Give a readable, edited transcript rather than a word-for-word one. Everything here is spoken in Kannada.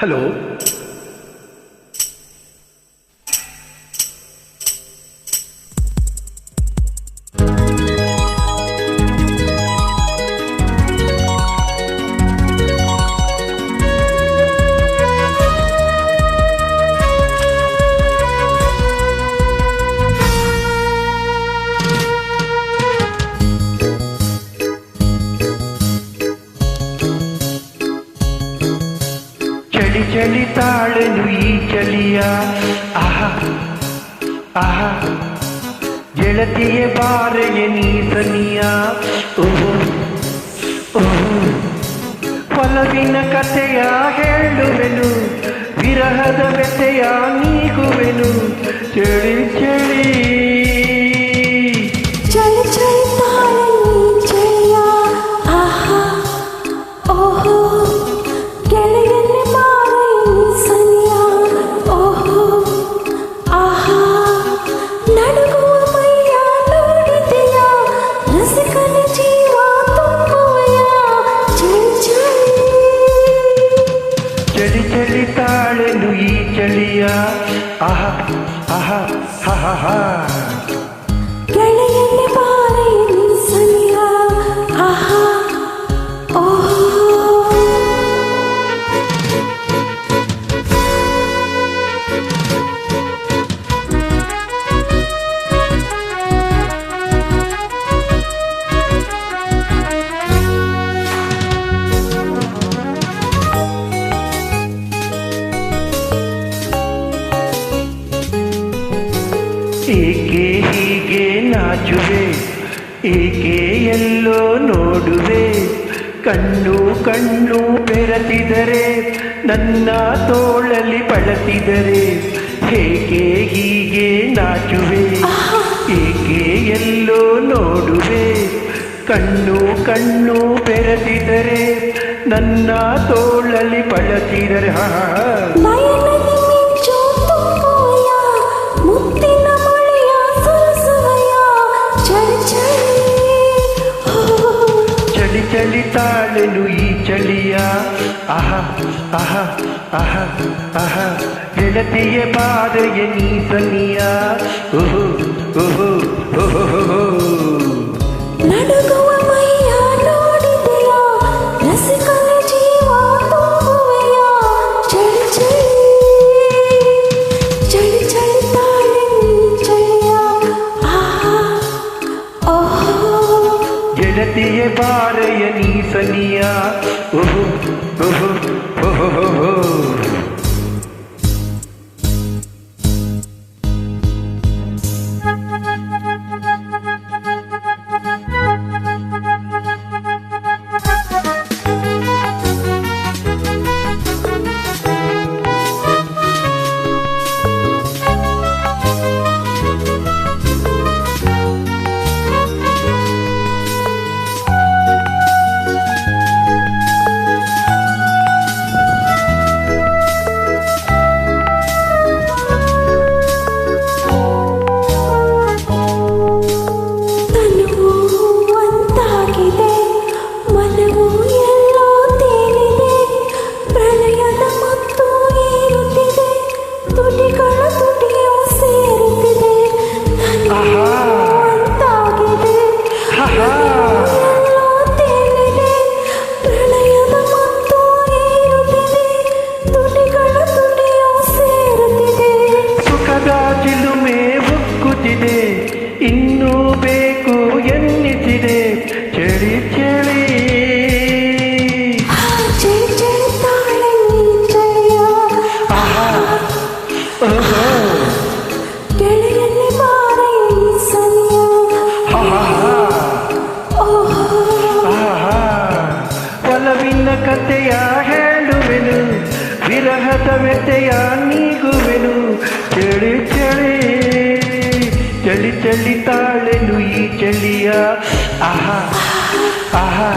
ಹಲೋ, ಚಳಿ ಚಳಿ ತಾಳನು ಈ ಚಳಿಯ ಆಹಾ ಆಹಾ, ಗೆಳತಿಯ ಬಾರೆಯ ನೀಸನಿಯ ಓಹೋ ಓಹೋ, ಒಲವಿನ ಕಥೆಯ ಹೇಳುವೆನು, ವಿರಹದ ವ್ಯಥೆಯ ನೀಗುವೆನು. ಚಳಿ ಚಳಿ ಚಳಿ ಚಳಿ ತಾಳನು ಈ ಚಳಿಯ ಆಹಾ ಓಹೋ, ಗೆಳೆಯನ ಬಾರೆಯ ನೀಸನಿಯ ಓಹೋ ಆಹಾ, ನಡುಗುವ ಮೈಯ ನೋಡಿದೆಯ, ರಸಿಕನ ಜೀವ ತುಂಬುವೆಯ. ಚಳಿ ಚಳಿ ಚಳಿ ತಾಳನು ಈ ಚಳಿಯ ಆಹಾ ಆಹಾ ಹಾ ಹಾ, ಗೆಳೆಯನ ಬಾರೆಯ ನೀಸನಿಯ ಆಹಾ ಓಹೋ. ಏಕೆ ಹೀಗೆ ನಾಚುವೆ, ಏಕೆ ಎಲ್ಲೋ ನೋಡುವೆ, ಕಣ್ಣು ಕಣ್ಣು ಬೆರೆತಿದರೆ ನನ್ನ ತೋಳಲಿ ಬಳಸಿದರೆ. ಹೇಗೆ ಹೀಗೆ ನಾಚುವೆ, ಏಕೆ ಎಲ್ಲೋ ನೋಡುವೆ, ಕಣ್ಣು ಕಣ್ಣು ಬೆರೆತಿದರೆ ನನ್ನ ತೋಳಲಿ ಬಳಸಿದರೆ. ನಯನದಿ ಮಿಂಚು ತುಂಬುವೆಯ, ಮುತ್ತಿನ ಮಳೆಯ ಸುರಿಸುವೆಯ. ಚಳಿ ಚಳಿ ಚಳಿ ತಾಳನು ಈ ಚಳಿಯ ಆಹಾ ಆಹಾ ಆಹಾ ಆಹಾ, ಗೆಳತಿಯ ಬಾರೆಯ ನೀಸನಿಯ ಓಹೋ ಓಹೋ ಓಹೋ. ನಡುಗುವ ಮೈಯ ನೋಡಿದೆಯ, ರಸಿಕನ ಜೀವ ತುಂಬುವೆಯ. ಚಳಿ ಚಳಿ ಚಳಿ ತಾಳನು ಈ ಚಳಿಯ ಆಹಾ ಓಹೋ, ಗೆಳತಿಯ ಬಾರೆಯ ನೀಸನಿಯ ಓಹೋ ಓಹೋ ಓಹೋ. ಇನ್ನೂ ಬೇಕು ಎನ್ನಿಸಿದೆ. ಚಳಿ ಚಳಿ ಚಳಿ ಚಳಿ ತಾಳನು ಈ ಚಳಿಯ ಆಹಾ ಓಹೋ, ಗೆಳೆಯನ ಬಾರೆಯ ನೀಸನಿಯ ಆಹಾ ಓಹೋ ಆಹಾ, ಒಲವಿನ ಕಥೆಯ ಹೇಳುವೆನು, ವಿರಹದ ವ್ಯಥೆಯ ನೀಗುವೆನು. ಚಳಿ ಚಳಿ ಚಳಿ ಚಳಿ ತಾಳನು ಈ ಚಳಿಯ ಆಹಾ ಆಹಾ